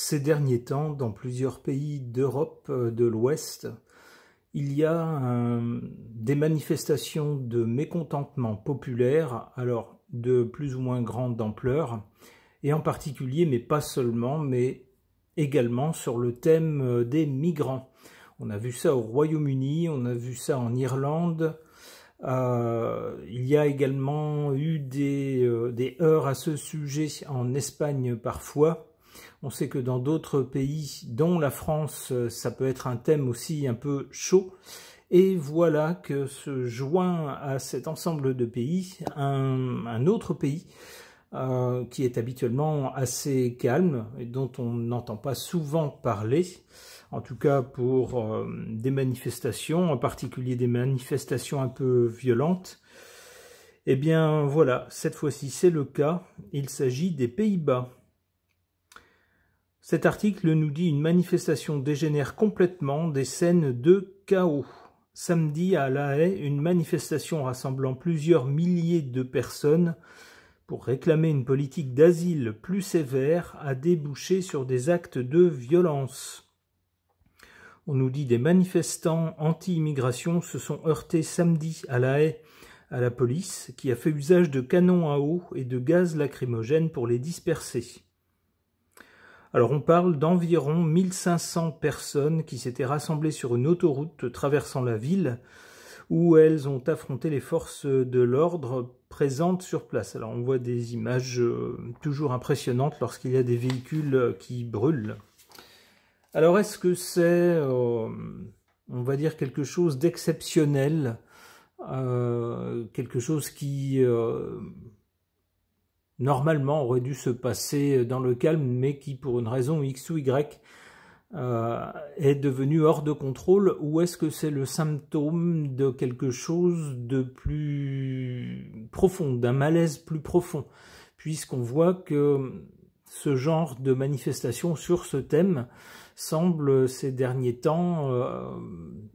Ces derniers temps, dans plusieurs pays d'Europe de l'Ouest, il y a des manifestations de mécontentement populaire, alors de plus ou moins grande ampleur, et en particulier, mais pas seulement, mais également sur le thème des migrants. On a vu ça au Royaume-Uni, on a vu ça en Irlande. Il y a également eu des heurts à ce sujet en Espagne parfois. On sait que dans d'autres pays, dont la France, ça peut être un thème aussi un peu chaud. Et voilà que se joint à cet ensemble de pays un autre pays qui est habituellement assez calme et dont on n'entend pas souvent parler, en tout cas pour des manifestations, en particulier des manifestations un peu violentes. Eh bien voilà, cette fois-ci c'est le cas, il s'agit des Pays-Bas. Cet article nous dit une manifestation dégénère complètement, des scènes de chaos. Samedi à La Haye, une manifestation rassemblant plusieurs milliers de personnes pour réclamer une politique d'asile plus sévère a débouché sur des actes de violence. On nous dit des manifestants anti-immigration se sont heurtés samedi à La Haye à la police qui a fait usage de canons à eau et de gaz lacrymogène pour les disperser. Alors on parle d'environ 1500 personnes qui s'étaient rassemblées sur une autoroute traversant la ville où elles ont affronté les forces de l'ordre présentes sur place. Alors on voit des images toujours impressionnantes lorsqu'il y a des véhicules qui brûlent. Alors est-ce que c'est, on va dire, quelque chose d'exceptionnel, quelque chose qui normalement aurait dû se passer dans le calme, mais qui pour une raison X ou Y est devenu hors de contrôle, ou est-ce que c'est le symptôme de quelque chose de plus profond, d'un malaise plus profond, puisqu'on voit que ce genre de manifestation sur ce thème semble ces derniers temps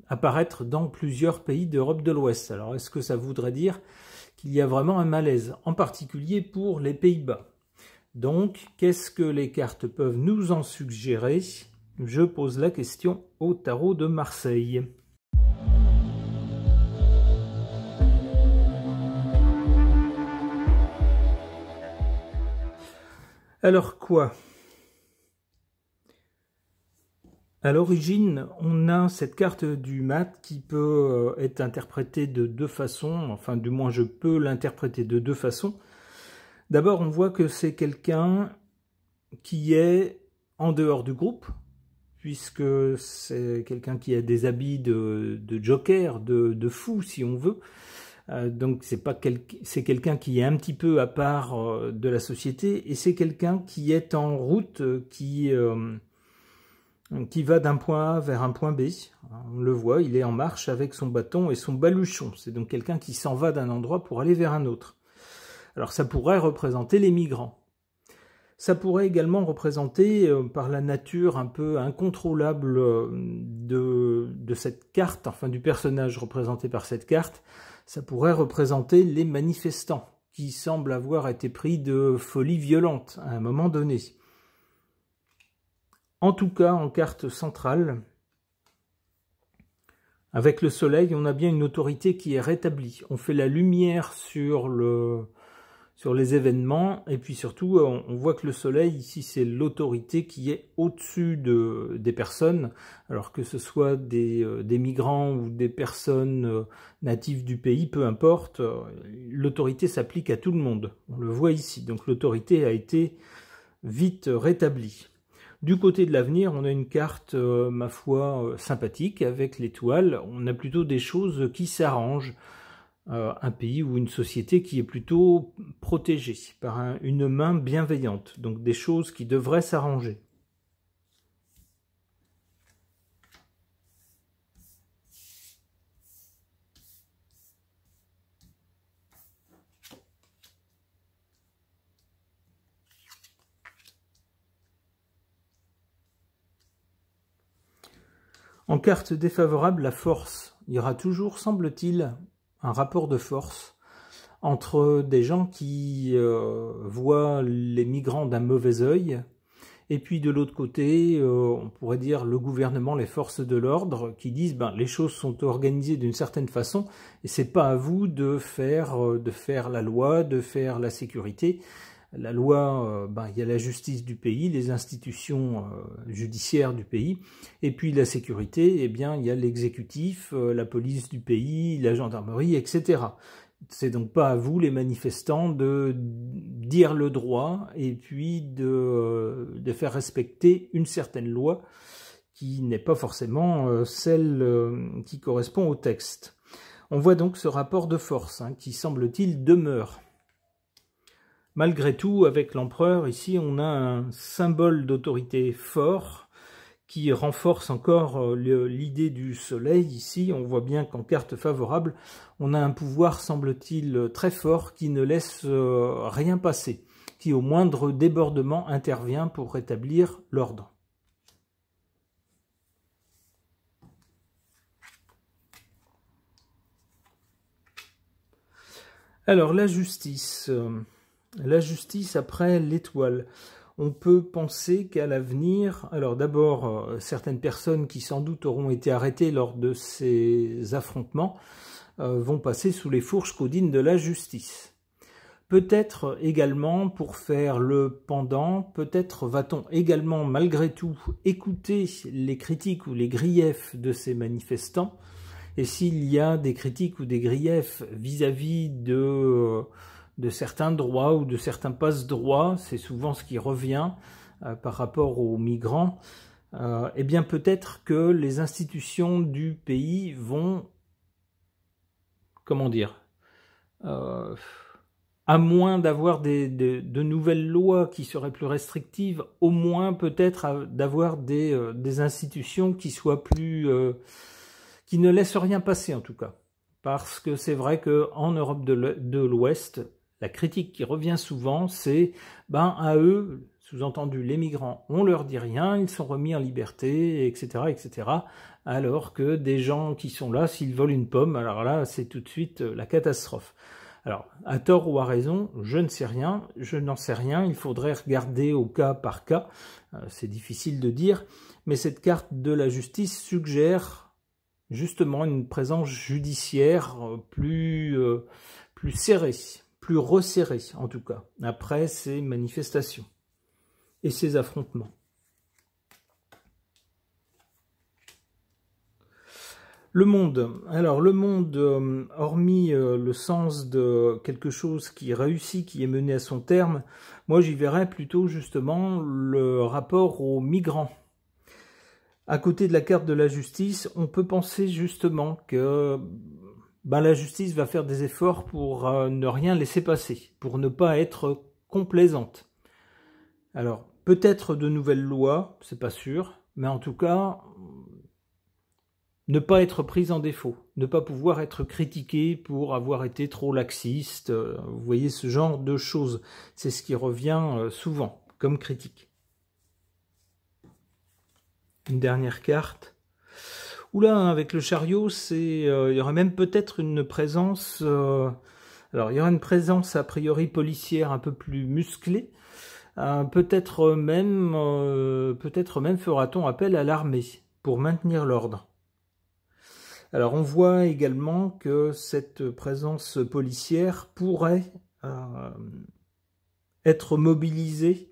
apparaître dans plusieurs pays d'Europe de l'Ouest. Alors est-ce que ça voudrait dire qu'il y a vraiment un malaise, en particulier pour les Pays-Bas? Donc, qu'est-ce que les cartes peuvent nous en suggérer? Je pose la question au tarot de Marseille. Alors quoi? À l'origine, on a cette carte du mat qui peut être interprétée de deux façons, enfin du moins je peux l'interpréter de deux façons. D'abord, on voit que c'est quelqu'un qui est en dehors du groupe, puisque c'est quelqu'un qui a des habits de joker, de fou si on veut. Donc c'est quelqu'un qui est un petit peu à part de la société, et c'est quelqu'un qui est en route, qui va d'un point A vers un point B. On le voit, il est en marche avec son bâton et son baluchon. C'est donc quelqu'un qui s'en va d'un endroit pour aller vers un autre. Alors ça pourrait représenter les migrants. Ça pourrait également représenter, par la nature un peu incontrôlable de cette carte, enfin du personnage représenté par cette carte, ça pourrait représenter les manifestants qui semblent avoir été pris de folie violente à un moment donné. En tout cas, en carte centrale, avec le soleil, on a bien une autorité qui est rétablie. On fait la lumière sur les événements, et puis surtout, on voit que le soleil, ici, c'est l'autorité qui est au-dessus des personnes, alors que ce soit des migrants ou des personnes natives du pays, peu importe, l'autorité s'applique à tout le monde. On le voit ici, donc l'autorité a été vite rétablie. Du côté de l'avenir, on a une carte, ma foi, sympathique, avec l'étoile. On a plutôt des choses qui s'arrangent. Un pays ou une société qui est plutôt protégée par une main bienveillante. Donc des choses qui devraient s'arranger. En carte défavorable, la force. Il y aura toujours, semble-t-il, un rapport de force entre des gens qui voient les migrants d'un mauvais œil Et puis de l'autre côté, on pourrait dire le gouvernement, les forces de l'ordre, qui disent les choses sont organisées d'une certaine façon et c'est pas à vous de faire la loi, de faire la sécurité. La loi, il y a la justice du pays, les institutions judiciaires du pays, et puis la sécurité, il y a l'exécutif, la police du pays, la gendarmerie, etc. C'est donc pas à vous, les manifestants, de dire le droit et puis de faire respecter une certaine loi qui n'est pas forcément celle qui correspond au texte. On voit donc ce rapport de force qui, semble-t-il, demeure. Malgré tout, avec l'empereur, ici, on a un symbole d'autorité fort qui renforce encore l'idée du soleil. Ici, on voit bien qu'en carte favorable, on a un pouvoir, semble-t-il, très fort qui ne laisse rien passer, qui au moindre débordement intervient pour rétablir l'ordre. Alors, la justice. La justice après l'étoile. On peut penser qu'à l'avenir, alors d'abord, certaines personnes qui sans doute auront été arrêtées lors de ces affrontements vont passer sous les fourches caudines de la justice. Peut-être également, pour faire le pendant, peut-être va-t-on également malgré tout écouter les critiques ou les griefs de ces manifestants, et s'il y a des critiques ou des griefs vis-à-vis de certains droits ou de certains passe-droits, c'est souvent ce qui revient par rapport aux migrants, eh bien peut-être que les institutions du pays vont, comment dire, à moins d'avoir de nouvelles lois qui seraient plus restrictives, au moins peut-être d'avoir des institutions qui soient plus... qui ne laissent rien passer en tout cas. Parce que c'est vrai qu'en Europe de l'Ouest, la critique qui revient souvent, c'est à eux, sous-entendu les migrants, on leur dit rien, ils sont remis en liberté, etc., etc. Alors que des gens qui sont là, s'ils volent une pomme, alors là, c'est tout de suite la catastrophe. Alors, à tort ou à raison, je ne sais rien, je n'en sais rien, il faudrait regarder au cas par cas, c'est difficile de dire, mais cette carte de la justice suggère justement une présence judiciaire plus serrée, plus resserrée en tout cas, après ces manifestations et ces affrontements. Le monde. Alors le monde, hormis le sens de quelque chose qui réussit, qui est mené à son terme, moi j'y verrais plutôt justement le rapport aux migrants. À côté de la carte de la justice, on peut penser justement que la justice va faire des efforts pour ne rien laisser passer, pour ne pas être complaisante. Alors, peut-être de nouvelles lois, c'est pas sûr, mais en tout cas, ne pas être prise en défaut, ne pas pouvoir être critiqué pour avoir été trop laxiste, vous voyez ce genre de choses, c'est ce qui revient souvent comme critique. Une dernière carte. Oula, avec le chariot, il y aurait même peut-être une présence... alors, il y aura une présence a priori policière un peu plus musclée. Peut-être même fera-t-on appel à l'armée pour maintenir l'ordre. Alors, on voit également que cette présence policière pourrait être mobilisée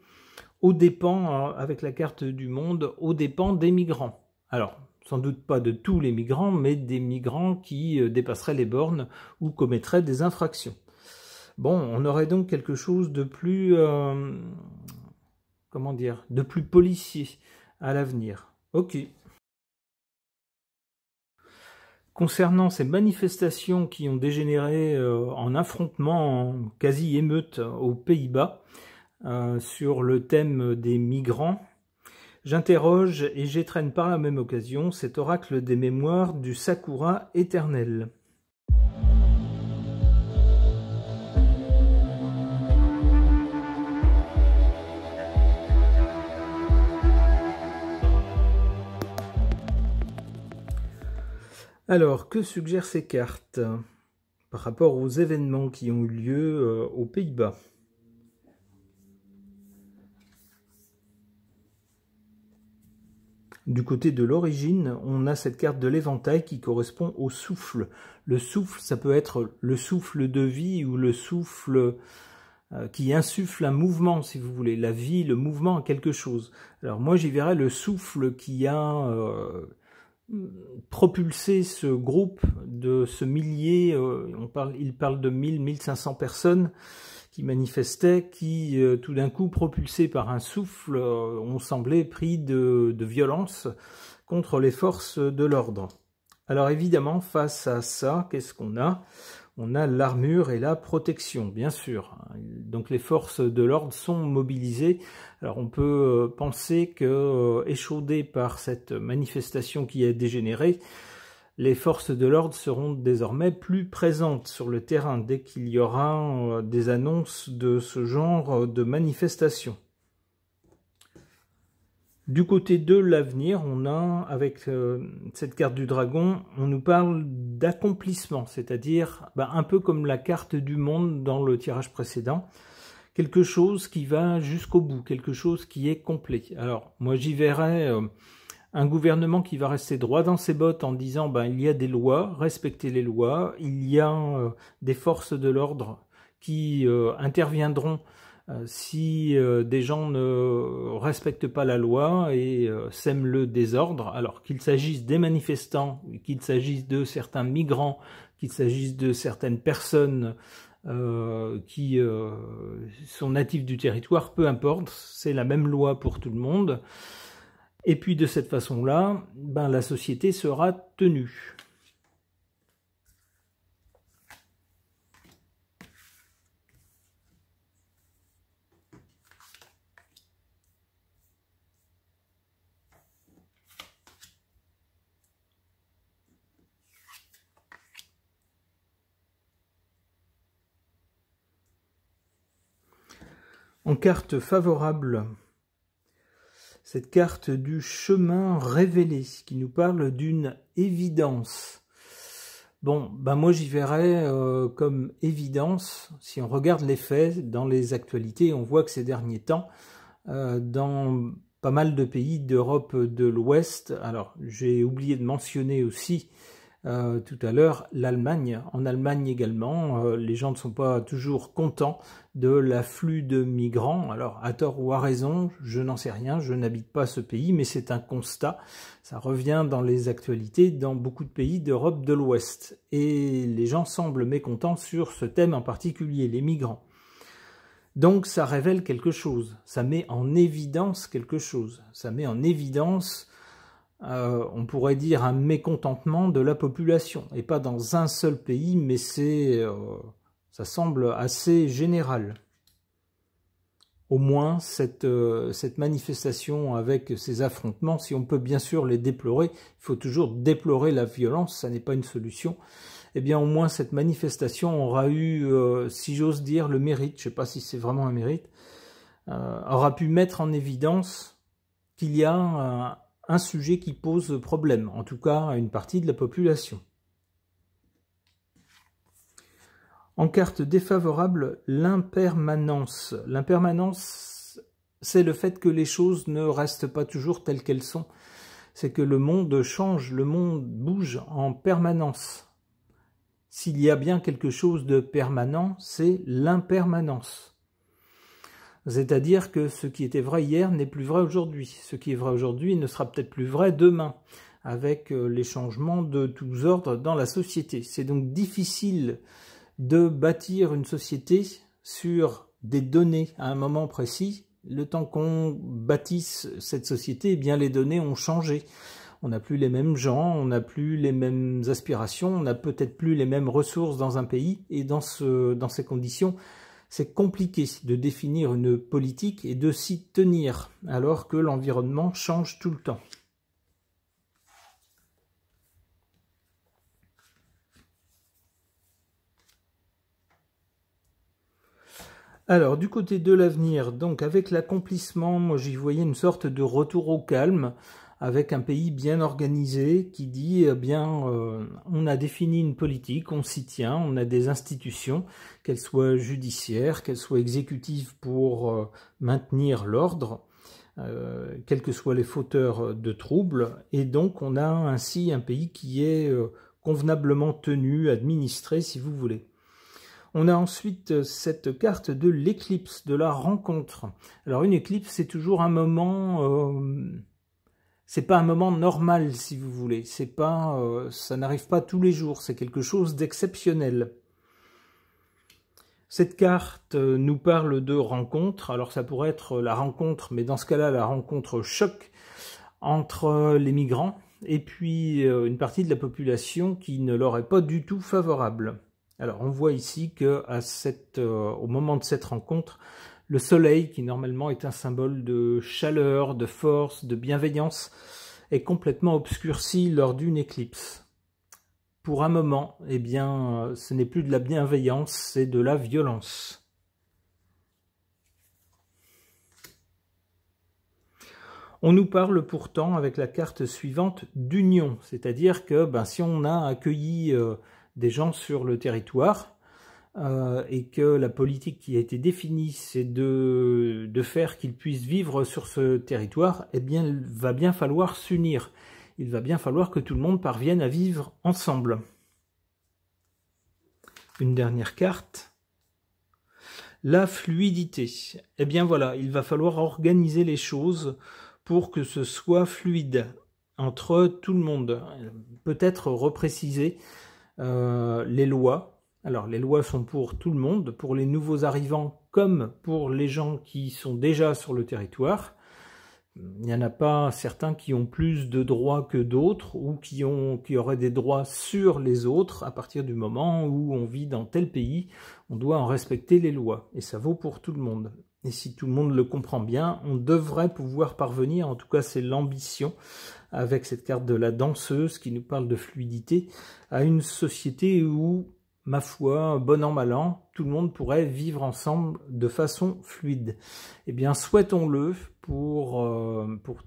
aux dépens, avec la carte du monde, aux dépens des migrants. Alors, sans doute pas de tous les migrants, mais des migrants qui dépasseraient les bornes ou commettraient des infractions. Bon, on aurait donc quelque chose de plus, comment dire, de plus policier à l'avenir. Ok. Concernant ces manifestations qui ont dégénéré en affrontements, en quasi-émeutes aux Pays-Bas, sur le thème des migrants, j'interroge et j'étrenne par la même occasion cet oracle des mémoires du Sakura éternel. Alors, que suggèrent ces cartes par rapport aux événements qui ont eu lieu aux Pays-Bas ? Du côté de l'origine, on a cette carte de l'éventail qui correspond au souffle. Le souffle, ça peut être le souffle de vie ou le souffle qui insuffle un mouvement, si vous voulez, la vie, le mouvement à quelque chose. Alors moi, j'y verrais le souffle qui a propulsé ce groupe de ce millier, il parle de 1500 personnes qui manifestaient, qui tout d'un coup, propulsés par un souffle, ont semblé pris de violence contre les forces de l'ordre. Alors évidemment, face à ça, qu'est-ce qu'on a? On a l'armure et la protection, bien sûr. Donc les forces de l'ordre sont mobilisées. Alors on peut penser que, échaudées par cette manifestation qui a dégénéré, les forces de l'ordre seront désormais plus présentes sur le terrain dès qu'il y aura des annonces de ce genre de manifestation. Du côté de l'avenir, on a, avec cette carte du dragon, on nous parle d'accomplissement, c'est-à-dire un peu comme la carte du monde dans le tirage précédent, quelque chose qui va jusqu'au bout, quelque chose qui est complet. Alors, moi j'y verrais un gouvernement qui va rester droit dans ses bottes en disant il y a des lois, respectez les lois, il y a des forces de l'ordre qui interviendront si des gens ne respectent pas la loi et sèment le désordre, alors qu'il s'agisse des manifestants, qu'il s'agisse de certains migrants, qu'il s'agisse de certaines personnes qui sont natifs du territoire, peu importe, c'est la même loi pour tout le monde. Et puis de cette façon-là, la société sera tenue. En carte favorable, cette carte du chemin révélé, qui nous parle d'une évidence. Bon, moi j'y verrais comme évidence, si on regarde les faits dans les actualités, on voit que ces derniers temps, dans pas mal de pays d'Europe de l'Ouest, alors j'ai oublié de mentionner aussi tout à l'heure l'Allemagne. En Allemagne également, les gens ne sont pas toujours contents de l'afflux de migrants. Alors à tort ou à raison, je n'en sais rien, je n'habite pas ce pays, mais c'est un constat. Ça revient dans les actualités dans beaucoup de pays d'Europe de l'Ouest. Et les gens semblent mécontents sur ce thème en particulier, les migrants. Donc ça révèle quelque chose, ça met en évidence quelque chose, ça met en évidence on pourrait dire un mécontentement de la population, et pas dans un seul pays, mais ça semble assez général. Au moins, cette manifestation avec ces affrontements, si on peut bien sûr les déplorer, il faut toujours déplorer la violence, ça n'est pas une solution, eh bien au moins cette manifestation aura eu, si j'ose dire, le mérite, je ne sais pas si c'est vraiment un mérite, aura pu mettre en évidence qu'il y a un sujet qui pose problème, en tout cas à une partie de la population. En carte défavorable, l'impermanence. L'impermanence, c'est le fait que les choses ne restent pas toujours telles qu'elles sont. C'est que le monde change, le monde bouge en permanence. S'il y a bien quelque chose de permanent, c'est l'impermanence. C'est-à-dire que ce qui était vrai hier n'est plus vrai aujourd'hui. Ce qui est vrai aujourd'hui ne sera peut-être plus vrai demain, avec les changements de tous ordres dans la société. C'est donc difficile de bâtir une société sur des données à un moment précis. Le temps qu'on bâtisse cette société, eh bien les données ont changé. On n'a plus les mêmes gens, on n'a plus les mêmes aspirations, on n'a peut-être plus les mêmes ressources dans un pays, et dans ces conditions, c'est compliqué de définir une politique et de s'y tenir, alors que l'environnement change tout le temps. Alors, du côté de l'avenir, donc avec l'accomplissement, moi j'y voyais une sorte de retour au calme, avec un pays bien organisé qui dit, eh bien, on a défini une politique, on s'y tient, on a des institutions, qu'elles soient judiciaires, qu'elles soient exécutives pour maintenir l'ordre. quels que soient les fauteurs de troubles, et donc on a ainsi un pays qui est convenablement tenu, administré si vous voulez. On a ensuite cette carte de l'éclipse, de la rencontre. Alors une éclipse, c'est toujours un moment, c'est pas un moment normal si vous voulez, c'est pas, ça n'arrive pas tous les jours, c'est quelque chose d'exceptionnel. Cette carte nous parle de rencontre, alors ça pourrait être la rencontre, mais dans ce cas-là, la rencontre choc entre les migrants et puis une partie de la population qui ne leur est pas du tout favorable. Alors on voit ici que au moment de cette rencontre, le soleil, qui normalement est un symbole de chaleur, de force, de bienveillance, est complètement obscurci lors d'une éclipse. Pour un moment, eh bien, ce n'est plus de la bienveillance, c'est de la violence. On nous parle pourtant, avec la carte suivante, d'union, c'est-à-dire que si on a accueilli des gens sur le territoire et que la politique qui a été définie, c'est de faire qu'ils puissent vivre sur ce territoire, eh bien, il va bien falloir s'unir. Il va bien falloir que tout le monde parvienne à vivre ensemble. Une dernière carte. La fluidité. Eh bien voilà, il va falloir organiser les choses pour que ce soit fluide entre tout le monde. Peut-être repréciser les lois. Alors les lois sont pour tout le monde, pour les nouveaux arrivants comme pour les gens qui sont déjà sur le territoire. Il n'y en a pas certains qui ont plus de droits que d'autres ou qui auraient des droits sur les autres. À partir du moment où on vit dans tel pays, on doit en respecter les lois. Et ça vaut pour tout le monde. Et si tout le monde le comprend bien, on devrait pouvoir parvenir, en tout cas c'est l'ambition, avec cette carte de la danseuse qui nous parle de fluidité, à une société où, ma foi, bon an, mal an, tout le monde pourrait vivre ensemble de façon fluide. Eh bien, souhaitons-le pour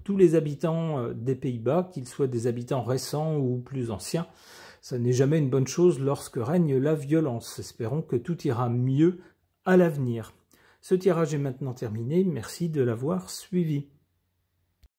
tous les habitants des Pays-Bas, qu'ils soient des habitants récents ou plus anciens. Ça n'est jamais une bonne chose lorsque règne la violence. Espérons que tout ira mieux à l'avenir. Ce tirage est maintenant terminé. Merci de l'avoir suivi.